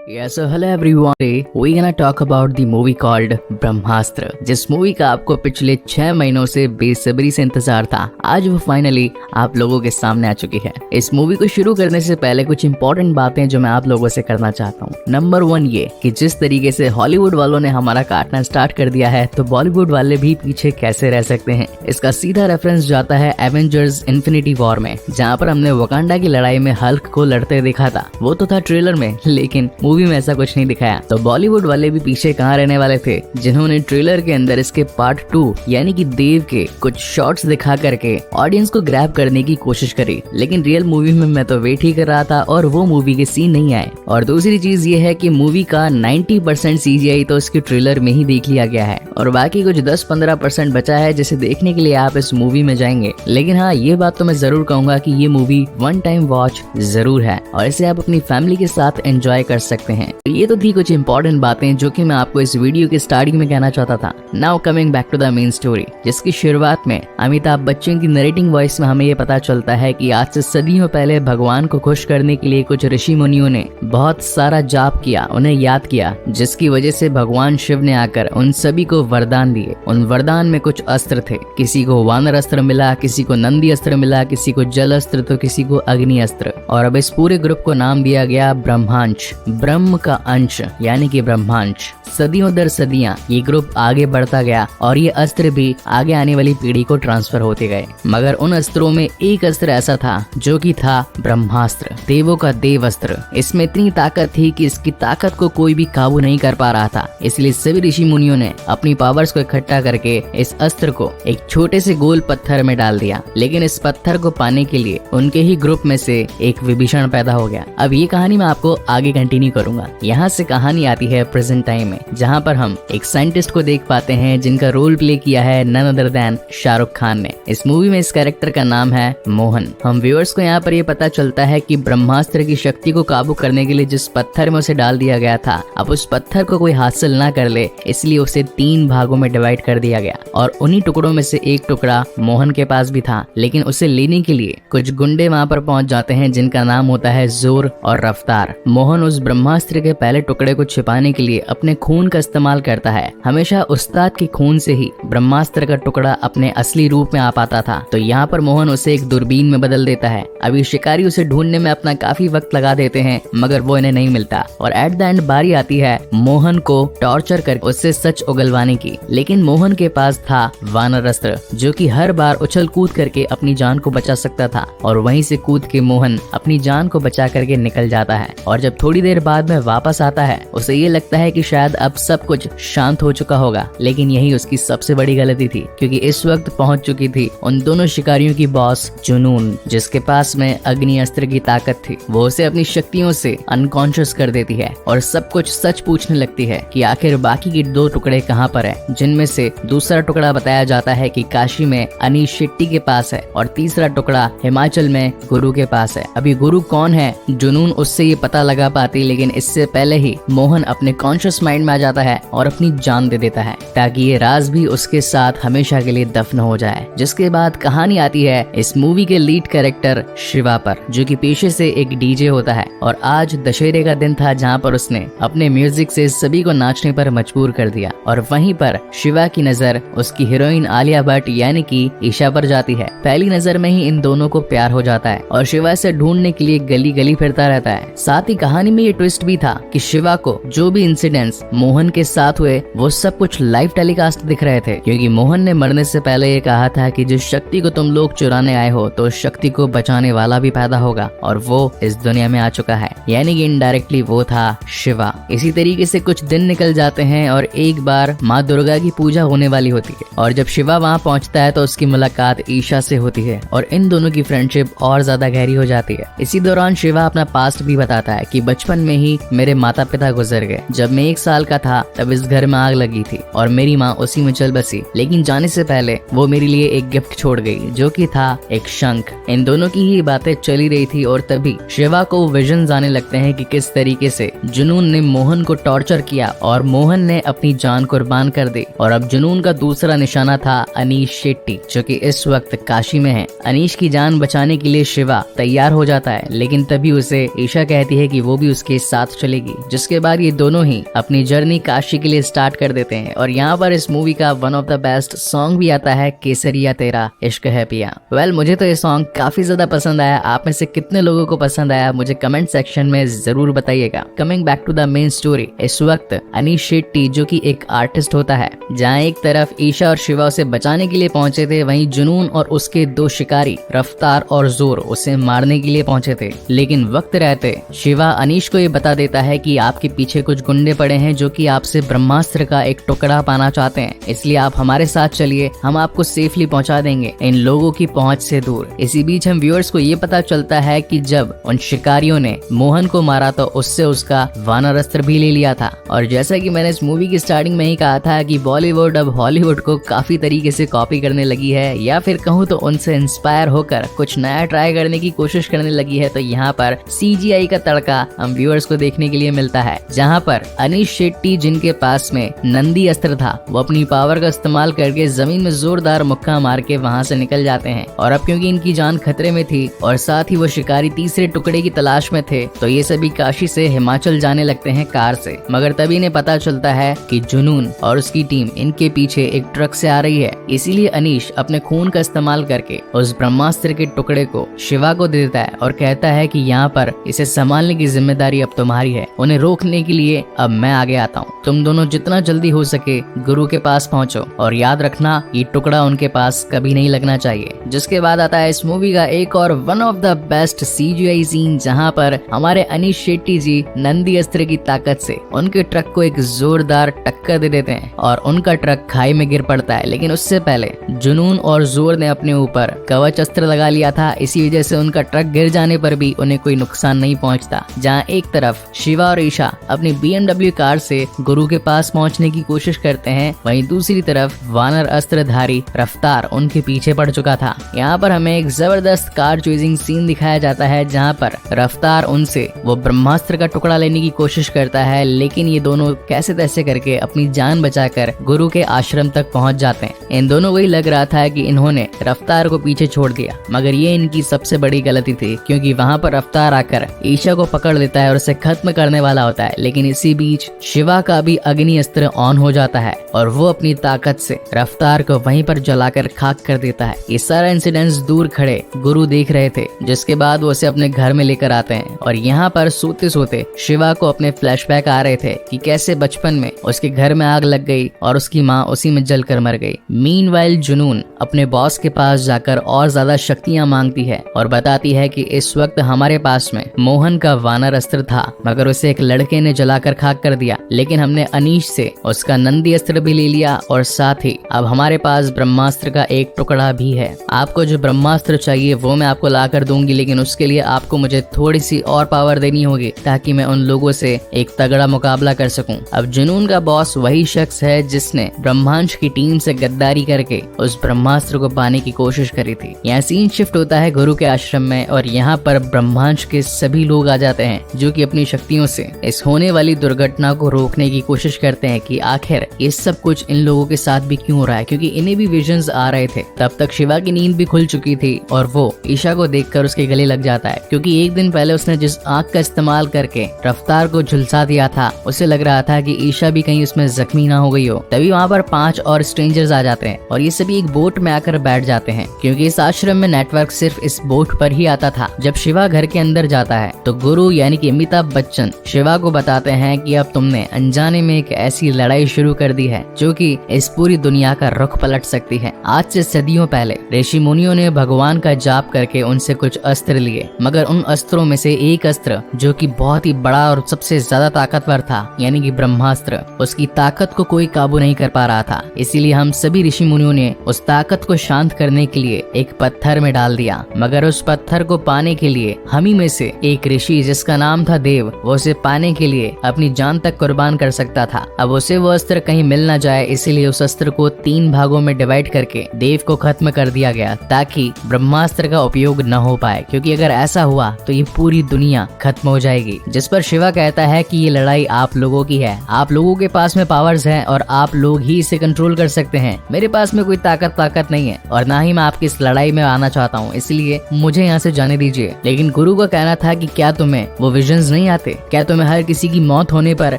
Yes, so hello everyone. Today we're gonna talk about the movie called ब्रह्मास्त्र, जिस movie का आपको पिछले 6 महीनों से बेसब्री से इंतजार था। आज वो फाइनली आप लोगों के सामने आ चुकी है। इस मूवी को शुरू करने से पहले कुछ इंपॉर्टेंट बातें जो मैं आप लोगों से करना चाहता हूँ। नंबर 1 ये कि जिस तरीके से हॉलीवुड वालों ने हमारा काटना स्टार्ट कर दिया है, तो बॉलीवुड वाले भी पीछे कैसे रह सकते हैं। इसका सीधा रेफरेंस जाता है एवेंजर्स इन्फिनिटी वॉर में, जहाँ पर हमने वकांडा की लड़ाई में हल्क को लड़ते देखा था। वो तो था ट्रेलर में, लेकिन मूवी में ऐसा कुछ नहीं दिखाया। तो बॉलीवुड वाले भी पीछे कहाँ रहने वाले थे, जिन्होंने ट्रेलर के अंदर इसके पार्ट 2 यानी कि देव के कुछ शॉट्स दिखा करके ऑडियंस को ग्रैब करने की कोशिश करी। लेकिन रियल मूवी में मैं तो वेट ही कर रहा था और वो मूवी के सीन नहीं आए। और दूसरी चीज ये है कि मूवी का 90% CGI तो इसके ट्रेलर में ही देख लिया गया है और बाकी कुछ 10-15% बचा है जिसे देखने के लिए आप इस मूवी में जाएंगे। लेकिन हाँ, ये बात तो मैं जरूर कहूंगा कि ये मूवी 1 टाइम वॉच जरूर है और इसे आप अपनी फैमिली के साथ एंजॉय कर सकते हैं। ये तो थी कुछ इंपॉर्टेंट बातें जो कि मैं आपको इस वीडियो के स्टार्टिंग में कहना चाहता था। Now coming back to the main story, जिसकी शुरुआत में अमिताभ बच्चन की नरेटिंग वॉइस में हमें ये पता चलता है कि आज से सदियों पहले भगवान को खुश करने के लिए कुछ ऋषि मुनियों ने बहुत सारा जाप किया, उन्हें याद किया, जिसकी वजह से भगवान शिव ने आकर उन सभी को वरदान दिए। उन वरदान में कुछ अस्त्र थे, किसी को वानर अस्त्र मिला, किसी को नंदी अस्त्र मिला, किसी को जल अस्त्र तो किसी को अग्नि अस्त्र। और अब इस पूरे ग्रुप को नाम दिया गया ब्रह्मांश, ब्रह्म का अंश यानी कि ब्रह्मांश। सदियों दर सदियां ये ग्रुप आगे बढ़ता गया और ये अस्त्र भी आगे आने वाली पीढ़ी को ट्रांसफर होते गए। मगर उन अस्त्रों में एक अस्त्र ऐसा था जो कि था ब्रह्मास्त्र, देवों का देव अस्त्र। इसमें इतनी ताकत थी कि इसकी ताकत को कोई भी काबू नहीं कर पा रहा था। इसलिए सभी ऋषि मुनियों ने अपनी पावर्स को इकट्ठा करके इस अस्त्र को एक छोटे से गोल पत्थर में डाल दिया। लेकिन इस पत्थर को पाने के लिए उनके ही ग्रुप में से एक विभीषण पैदा हो गया। अब ये कहानी मैं आपको आगे कंटिन्यू करूंगा। यहाँ से कहानी आती है प्रेजेंट टाइम में, जहाँ पर हम एक साइंटिस्ट को देख पाते हैं जिनका रोल प्ले किया है none other than Shahrukh Khan ने। इस मूवी में इस कैरेक्टर का नाम है मोहन। हम व्यूअर्स को यहाँ पर ये पता चलता है कि ब्रह्मास्त्र की शक्ति को काबू करने के लिए जिस पत्थर में उसे डाल दिया गया था, अब उस पत्थर को कोई हासिल ना कर ले, इसलिए उसे 3 भागों में डिवाइड कर दिया गया। और उन्हीं टुकड़ों में से एक टुकड़ा मोहन के पास भी था, लेकिन उसे लेने के लिए कुछ गुंडे वहाँ पर पहुंच जाते हैं जिनका नाम होता है जोर और रफ्तार। मोहन उस ब्रह्मास्त्र के पहले टुकड़े को छिपाने के लिए अपने खून का इस्तेमाल करता है। हमेशा उस्ताद के खून से ही ब्रह्मास्त्र का टुकड़ा अपने असली रूप में आ पाता था। तो यहाँ पर मोहन उसे एक दूरबीन में बदल देता है। अभी शिकारी उसे ढूंढने में अपना काफी वक्त लगा देते हैं, मगर वो इन्हें नहीं मिलता। और एट द एंड बारी आती है मोहन को टॉर्चर कर उससे सच उगलवाने की। लेकिन मोहन के पास था वानर अस्त्र, जो कि हर बार उछल कूद करके अपनी जान को बचा सकता था। और वहीं से कूद के मोहन अपनी जान को बचा करके निकल जाता है। और जब थोड़ी देर बाद में वापस आता है, उसे ये लगता है कि शायद अब सब कुछ शांत हो चुका होगा। लेकिन यही उसकी सबसे बड़ी गलती थी, क्योंकि इस वक्त पहुंच चुकी थी उन दोनों शिकारियों की बॉस जुनून, जिसके पास में अग्नि अस्त्र की ताकत थी। वो उसे अपनी शक्तियों से अनकॉन्शियस कर देती है और सब कुछ सच पूछने लगती है कि आखिर बाकी के 2 टुकड़े कहाँ पर हैं, जिनमें से दूसरा टुकड़ा बताया जाता है कि काशी में अनीश शेट्टी के पास है और तीसरा टुकड़ा हिमाचल में गुरु के पास है। अभी गुरु कौन है, जुनून उससे ये पता लगा पाती, लेकिन इससे पहले ही मोहन अपने कॉन्शियस माइंड में आ जाता है और अपनी जान दे देता है, ताकि ये राज भी उसके साथ हमेशा के लिए दफन हो जाए। जिसके बाद कहानी आती है इस मूवी के लीड कैरेक्टर शिवा पर, जो कि पेशे से एक डीजे होता है। और आज दशहरे का दिन था, जहाँ पर उसने अपने म्यूजिक से सभी को नाचने पर मजबूर कर दिया। और वहीं पर शिवा की नजर उसकी हीरोइन आलिया भट्ट यानी कि ईशा पर जाती है। पहली नजर में ही इन दोनों को प्यार हो जाता है और शिवा से ढूंढने के लिए गली गली फिरता रहता है। साथ ही कहानी में ये ट्विस्ट भी था कि शिवा को जो भी इंसिडेंट्स मोहन के साथ हुए, वो सब कुछ लाइव टेलीकास्ट दिख रहे थे, क्योंकि मोहन ने मरने से पहले ये कहा था कि जिस शक्ति को तुम लोग चुराने आए हो, तो शक्ति को बचाने वाला भी पैदा होगा, और वो इस दुनिया में आ चुका है। यानी कि इनडायरेक्टली वो था शिवा। इसी तरीके से कुछ दिन निकल जाते हैं और एक बार माँ दुर्गा की पूजा होने वाली होती है। और जब शिवा वहाँ पहुँचता है तो उसकी मुलाकात ईशा से होती है और इन दोनों की फ्रेंडशिप और ज्यादा गहरी हो जाती है। इसी दौरान शिवा अपना पास्ट भी बताता है कि बचपन में ही मेरे माता पिता गुजर गए। जब मैं 1 साल का था तब इस घर में आग लगी थी और मेरी माँ उसी में चल बसी, लेकिन जाने से पहले वो मेरे लिए एक गिफ्ट छोड़ गई, जो कि था एक शंख। इन दोनों की ही बातें चली रही थी और तभी शिवा को विजन्स आने लगते हैं कि किस तरीके से जुनून ने मोहन को टॉर्चर किया और मोहन ने अपनी जान कुर्बान कर दी। और अब जुनून का दूसरा निशाना था अनीश शेट्टी, जो कि इस वक्त काशी में है। अनीश की जान बचाने के लिए शिवा तैयार हो जाता है, लेकिन तभी उसे ईशा कहती है कि वो भी उसके साथ चलेगी। जिसके बाद ये दोनों ही अपनी जर्नी काशी के लिए स्टार्ट कर देते हैं और यहाँ पर इस मूवी का one of the best song भी आता है, केसरिया तेरा इश्क है पिया। मुझे तो ये सॉन्ग काफी ज्यादा पसंद आया। आप में से कितने लोगों को पसंद आया मुझे कमेंट सेक्शन में जरूर बताइएगा। Coming back to the main story, इस वक्त अनीश शेट्टी जो कि एक आर्टिस्ट होता है, जहाँ एक तरफ ईशा और शिवा उसे बचाने के लिए पहुंचे थे, वहीं जुनून और उसके दो शिकारी रफ्तार और जोर उसे मारने के लिए पहुंचे थे। लेकिन वक्त रहते शिवा अनीश को ये बता देता है कि आपके पीछे कुछ गुंडे पड़े हैं जो कि आपसे ब्रह्मास्त्र का एक टुकड़ा पाना चाहते हैं, इसलिए आप हमारे साथ चलिए, हम आपको सेफली पहुंचा देंगे इन लोगों की पहुंच से दूर। इसी बीच हम व्यूअर्स को ये पता चलता है कि जब उन शिकारियों ने मोहन को मारा तो उससे उसका वानर अस्त्र भी ले लिया था। और जैसा कि मैंने इस मूवी की स्टार्टिंग में ही कहा था कि बॉलीवुड अब हॉलीवुड को काफी तरीके से कॉपी करने लगी है, या फिर कहूँ तो उनसे इंस्पायर होकर कुछ नया ट्राई करने की कोशिश करने लगी है। तो यहाँ पर CGI का तड़का हम व्यूअर्स को देखने के लिए मिलता है, जहाँ पर अनीश शेट्टी जिनके पास में नंदी अस्त्र था, वो अपनी पावर का इस्तेमाल करके जमीन में जोरदार मुक्का मार के वहाँ से निकल जाते हैं। और अब क्योंकि इनकी जान खतरे में थी और साथ ही वो शिकारी तीसरे टुकड़े की तलाश में थे, तो ये सभी काशी से हिमाचल जाने लगते हैं कार से। मगर तभी इन्हें पता चलता है कि जुनून और उसकी टीम इनके पीछे एक ट्रक से आ रही है। इसीलिए अनीश अपने खून का इस्तेमाल करके उस ब्रह्मास्त्र के टुकड़े को शिवा को दे देता है और कहता है कि यहाँ पर इसे संभालने की जिम्मेदारी अब तुम्हारी है, उन्हें रोकने के लिए अब मैं आगे आता हूँ। तुम दोनों जितना जल्दी हो सके गुरु के पास पहुँचो और याद रखना ये टुकड़ा उनके पास कभी नहीं लगना चाहिए। जिसके बाद आता है इस मूवी का एक और one of the best CGI scene, जहाँ पर हमारे अनीश शेट्टी जी नंदी अस्त्र की ताकत से उनके ट्रक को एक जोरदार टक्कर दे देते हैं और उनका ट्रक खाई में गिर पड़ता है। लेकिन उससे पहले जुनून और जोर ने अपने ऊपर कवच अस्त्र लगा लिया था, इसी वजह से उनका ट्रक गिर जाने पर भी उन्हें कोई नुकसान नहीं पहुंचता। जहां एक तरफ शिवा और ईशा अपनी BMW कार से गुरु के पास पहुंचने की कोशिश करते हैं, वहीं दूसरी तरफ वानर अस्त्रधारी रफ्तार उनके पीछे पड़ चुका था। यहाँ पर हमें एक जबरदस्त कार चेजिंग सीन दिखाया जाता है, जहाँ पर रफ्तार उनसे वो ब्रह्मास्त्र का टुकड़ा लेने की कोशिश करता है, लेकिन ये दोनों कैसे तैसे करके अपनी जान बचाकर गुरु के आश्रम तक पहुंच जाते हैं। इन दोनों को ही लग रहा था कि इन्होंने रफ्तार को पीछे छोड़ दिया, मगर ये इनकी सबसे बड़ी गलती थी, क्योंकि वहाँ पर रफ्तार आकर ईशा को पकड़ लेता है और उसे खत्म करने वाला होता है। लेकिन इसी बीच शिवा का भी अग्नि अस्त्र ऑन हो जाता है और वो अपनी ताकत से रफ्तार को वहीं पर जलाकर खाक कर देता है। ये सारा इंसिडेंट्स दूर खड़े गुरु देख रहे थे, जिसके बाद वो उसे अपने घर में लेकर आते हैं। और यहाँ पर सोते सोते शिवा को अपने फ्लैशबैक आ रहे थे कि कैसे बचपन में उसके घर में आग लग गई और उसकी माँ उसी में जलकर मर गई। मीनवाइल जुनून अपने बॉस के पास जाकर और ज्यादा शक्तियां मांगती है और बताती है कि इस वक्त हमारे पास में मोहन का वानर अस्त्र था, मगर उसे एक लड़के ने जलाकर खाक कर दिया। लेकिन हमने अनीश से उसका नंदी अस्त्र भी ले लिया और साथ ही अब हमारे पास ब्रह्मास्त्र का एक टुकड़ा भी है। आपको जो ब्रह्मास्त्र चाहिए वो मैं आपको ला कर दूंगी, लेकिन उसके लिए आपको मुझे थोड़ी सी और पावर देनी होगी ताकि मैं उन लोगों से एक तगड़ा मुकाबला कर सकूं। अब जुनून का बॉस वही शख्स है जिसने ब्रह्मांश की टीम से गद्दारी करके उस ब्रह्मास्त्र को पाने की कोशिश करी थी। यहाँ सीन शिफ्ट होता है गुरु के आश्रम में और यहाँ पर ब्रह्मांश के सभी लोग आ जाते हैं जो कि अपनी शक्तियों से इस होने वाली दुर्घटना को रोकने की कोशिश करते हैं कि आखिर ये सब कुछ इन लोगों के साथ भी क्यों हो रहा है, क्योंकि इन्हें भी विजन्स आ रहे थे। तब तक शिवा की नींद भी खुल चुकी थी और वो ईशा को देखकर उसके गले लग जाता है, क्योंकि एक दिन पहले उसने जिस आग का इस्तेमाल करके रफ्तार को झुलसा दिया था, उसे लग रहा था कि ईशा भी कहीं उसमें जख्मी ना हो गई हो। तभी वहाँ पर 5 और स्ट्रेंजर्स आ जाते हैं और ये सभी एक बोट में आकर बैठ जाते हैं, क्योंकि इस आश्रम में नेटवर्क सिर्फ इस बोट पर ही आता था। जब शिवा घर के अंदर जाता है तो गुरु यानी कि अमिताभ बच्चन शिवा को बताते हैं कि अब तुमने अनजाने में एक ऐसी लड़ाई शुरू कर दी है जो कि इस पूरी दुनिया का रुख पलट सकती है। आज से सदियों पहले ऋषि मुनियों ने भगवान का जाप करके उनसे कुछ अस्त्र लिए, मगर उन अस्त्रों में से एक अस्त्र जो कि बहुत ही बड़ा और सबसे ज्यादा ताकतवर था, यानी कि ब्रह्मास्त्र, उसकी ताकत को कोई काबू नहीं कर पा रहा था। इसीलिए हम सभी ऋषि मुनियों ने उस ताकत को शांत करने के लिए एक पत्थर में डाल दिया, मगर उस पत्थर को पाने के लिए हम ही में से एक ऋषि जिसका नाम था देव, वो उसे पाने के लिए अपनी जान तक कुर्बान कर सकता था। अब उसे वो अस्त्र कहीं मिल ना जाए, इसीलिए उस अस्त्र को 3 भागों में डिवाइड करके देव को खत्म कर दिया दिया गया ताकि ब्रह्मास्त्र का उपयोग न हो पाए, क्योंकि अगर ऐसा हुआ तो ये पूरी दुनिया खत्म हो जाएगी। जिस पर शिवा कहता है कि ये लड़ाई आप लोगों की है, आप लोगों के पास में पावर्स हैं और आप लोग ही इसे कंट्रोल कर सकते हैं। मेरे पास में कोई ताकत नहीं है और ना ही मैं आपकी इस लड़ाई में आना चाहता हूँ, इसलिए मुझे यहाँ से जाने दीजिए। लेकिन गुरु का कहना था कि क्या तुम्हें वो विजन्स नहीं आते? क्या तुम्हें हर किसी की मौत होने पर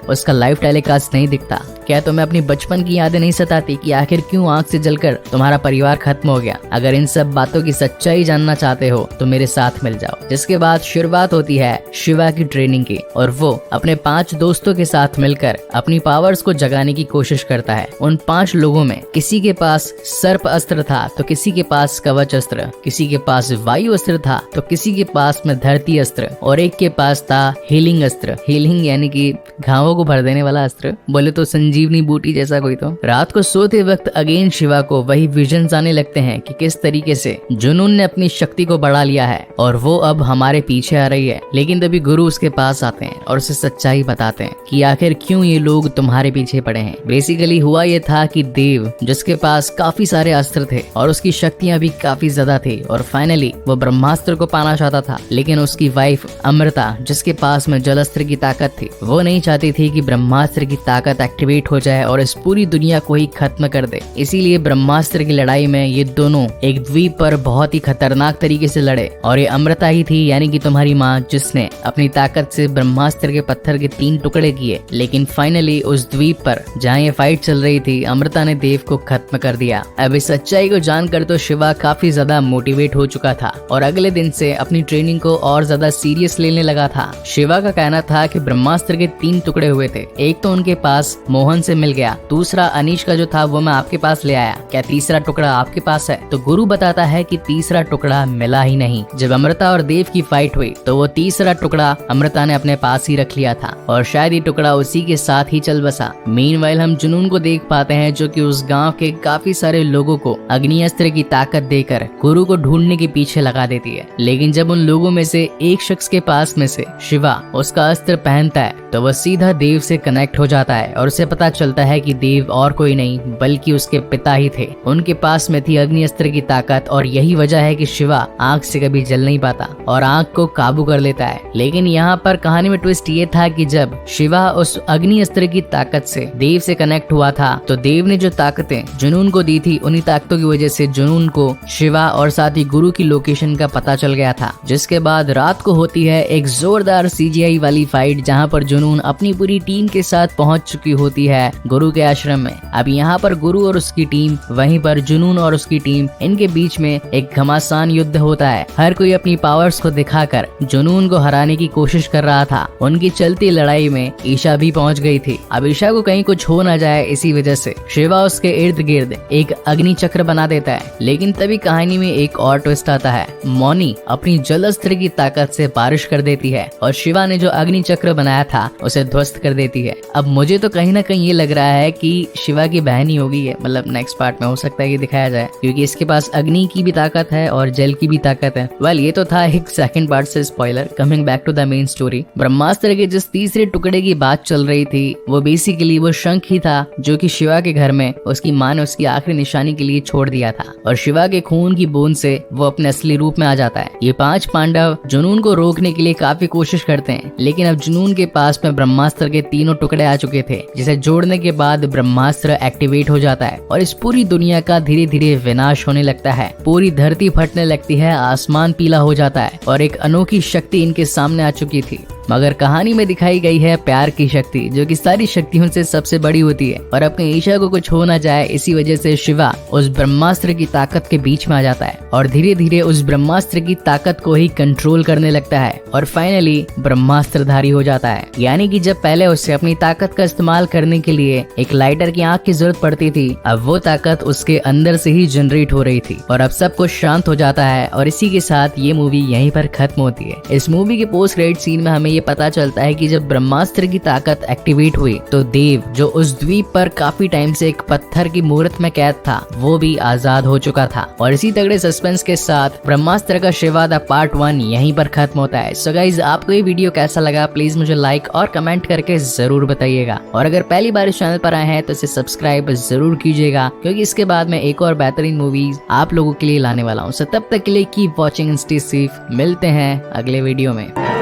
उसका लाइव टेलीकास्ट नहीं दिखता? क्या तुम्हें अपनी बचपन की यादें नहीं सताती कि आखिर क्यों आंख से जलकर तुम्हारा परिवार खत्म हो गया? अगर इन सब बातों की सच्चाई जानना चाहते हो तो मेरे साथ मिल जाओ। जिसके बाद शुरुआत होती है शिवा की ट्रेनिंग की और वो अपने 5 दोस्तों के साथ मिलकर अपनी पावर्स को जगाने की कोशिश करता है। उन 5 लोगों में किसी के पास सर्प अस्त्र था तो किसी के पास कवच अस्त्र, किसी के पास वायु अस्त्र था तो किसी के पास में धरती अस्त्र और एक के पास था हीलिंग अस्त्र। हीलिंग यानी कि घावों को भर देने वाला अस्त्र, बोले तो संजीवनी बूटी जैसा कोई। तो रात को सोते वक्त अगेन शिवा को वही विजन्स आने लगते हैं कि किस तरीके से जुनून ने अपनी शक्ति को बढ़ा लिया है और वो अब हमारे पीछे आ रही है। लेकिन तभी गुरु उसके पास आते हैं और उसे सच्चाई बताते हैं कि आखिर क्यों ये लोग तुम्हारे पीछे पड़े हैं। बेसिकली हुआ ये था कि देव, जिसके पास काफी सारे अस्त्र थे और उसकी शक्तियां भी काफी ज्यादा थी और फाइनली वो ब्रह्मास्त्र को पाना चाहता था, लेकिन उसकी वाइफ अमृता, जिसके पास में जलास्त्र की ताकत थी, वो नहीं चाहती थी कि ब्रह्मास्त्र की ताकत एक्टिवेट हो जाए और इस पूरी दुनिया को ही खत्म कर दे। इसीलिए ब्रह्मास्त्र की लड़ाई में ये दोनों एक द्वीप पर बहुत ही खतरनाक तरीके से लड़े और ये अमृता ही थी, यानी कि तुम्हारी माँ, जिसने अपनी ताकत से ब्रह्मास्त्र के पत्थर के 3 टुकड़े किए। लेकिन फाइनली उस द्वीप पर जहाँ ये फाइट चल रही थी, अमृता ने देव को खत्म कर दिया। अब इस सच्चाई को जानकर तो शिवा काफी ज्यादा मोटिवेट हो चुका था और अगले दिन से अपनी ट्रेनिंग को और ज्यादा सीरियस लेने लगा था। शिवा का कहना था कि ब्रह्मास्त्र के 3 टुकड़े हुए थे, एक तो उनके पास मोहन से मिल गया, दूसरा अनीश का जो था वो मैं आपके पास ले आया, क्या तीसरा टुकड़ा आपके पास है? तो गुरु बताता है कि तीसरा टुकड़ा मिला ही नहीं। जब अमृता और देव की फाइट हुई तो वो तीसरा टुकड़ा अमृता ने अपने पास ही रख लिया था और शायद ये टुकड़ा उसी के साथ ही चल बसा। मीनवाइल हम जुनून को देख पाते हैं जो कि उस गांव के काफी सारे लोगों को अग्नि अस्त्र की ताकत देकर गुरु को ढूंढने के पीछे लगा देती है। लेकिन जब उन लोगों में से एक शख्स के पास में से शिवा उसका अस्त्र पहनता है तो वह सीधा देव से कनेक्ट हो जाता है और उसे पता चलता है कि देव और कोई नहीं बल्कि उसके पिता ही थे। उनके पास में थी अग्नि अस्त्र की ताकत और यही वजह है कि शिवा आग से कभी जल नहीं पाता और आग को काबू कर लेता है। लेकिन यहाँ पर कहानी में ट्विस्ट ये था कि जब शिवा उस अग्नि अस्त्र की ताकत से देव से कनेक्ट हुआ था तो देव ने जो ताकतें जुनून को दी थी, उन्हीं ताकतों की वजह से जुनून को शिवा और साथ ही गुरु की लोकेशन का पता चल गया था। जिसके बाद रात को होती है एक जोरदार CGI वाली फाइट जहाँ पर जुनून अपनी पूरी टीम के साथ पहुंच चुकी होती है गुरु के आश्रम में। अब यहाँ पर गुरु और उसकी टीम, वहीं पर जुनून और उसकी टीम, इनके बीच में एक घमासान युद्ध होता है। हर कोई अपनी पावर्स को दिखाकर जुनून को हराने की कोशिश कर रहा था। उनकी चलती लड़ाई में ईशा भी पहुंच गई थी। अब ईशा को कहीं कुछ हो ना जाए इसी वजह से शिवा उसके इर्द गिर्द एक अग्नि चक्र बना देता है। लेकिन तभी कहानी में एक और ट्विस्ट आता है। मौनी अपनी जलास्त्र की ताकत से बारिश कर देती है और शिवा ने जो अग्नि चक्र बनाया था उसे ध्वस्त कर देती है। अब मुझे तो कहीं ना कहीं ये लग रहा है कि शिवा की बहन ही होगी है, मतलब नेक्स्ट पार्ट में हो सकता है कि दिखाया जाए, क्योंकि इसके पास अग्नि की भी ताकत है और जल की भी ताकत है। वेल ये तो था एक सेकंड पार्ट से spoiler. Coming back to the main story, Brahmastra के जिस तीसरे टुकड़े की बात चल रही थी वो बेसिकली वो शंख ही था जो कि शिवा के घर में उसकी माँ ने उसकी आखिरी निशानी के लिए छोड़ दिया था और शिवा के खून की बूंद से वो अपने असली रूप में आ जाता है। ये 5 पांडव जुनून को रोकने के लिए काफी कोशिश करते हैं, लेकिन अब जुनून के पास में ब्रह्मास्त्र के 3 टुकड़े आ चुके थे, जिसे जोड़ने के बाद ब्रह्मास्त्र एक्टिवेट हो जाता है और इस पूरी दुनिया का धीरे धीरे विनाश होने लगता है। पूरी धरती फटने लगती है, आसमान पीला हो जाता है और एक अनोखी शक्ति इनके सामने आ चुकी थी। मगर कहानी में दिखाई गई है प्यार की शक्ति, जो कि सारी शक्तियों से सबसे बड़ी होती है और अपने ईशा को कुछ हो ना जाए इसी वजह से शिवा उस ब्रह्मास्त्र की ताकत के बीच में आ जाता है और धीरे धीरे उस ब्रह्मास्त्र की ताकत को ही कंट्रोल करने लगता है और फाइनली ब्रह्मास्त्रधारी हो जाता है। यानी कि जब पहले उसे अपनी ताकत का इस्तेमाल करने के लिए एक लाइटर की आग की जरूरत पड़ती थी, अब वो ताकत उसके अंदर से ही जनरेट हो रही थी और अब सब कुछ शांत हो जाता है और इसी के साथ ये मूवी यहीं पर खत्म होती है। इस मूवी के पोस्ट क्रेडिट सीन में हमें ये पता चलता है कि जब ब्रह्मास्त्र की ताकत एक्टिवेट हुई तो देव जो उस द्वीप पर काफी टाइम से एक पत्थर की मूर्त में कैद था वो भी आजाद हो चुका था। और इसी तगड़े सस्पेंस के साथ ब्रह्मास्त्र का शिवादा पार्ट 1 यहीं पर खत्म होता है। सो गाइज, आपको ये वीडियो कैसा लगा प्लीज मुझे लाइक और कमेंट करके जरूर बताइएगा। और अगर पहली बार इस चैनल पर आए हैं तो इसे सब्सक्राइब जरूर कीजिएगा, क्योंकि इसके बाद मैं एक और बेहतरीन मूवीज आप लोगों के लिए लाने वाला हूँ। सो तब तक के लिए keep watching and stay safe. मिलते हैं अगले वीडियो में।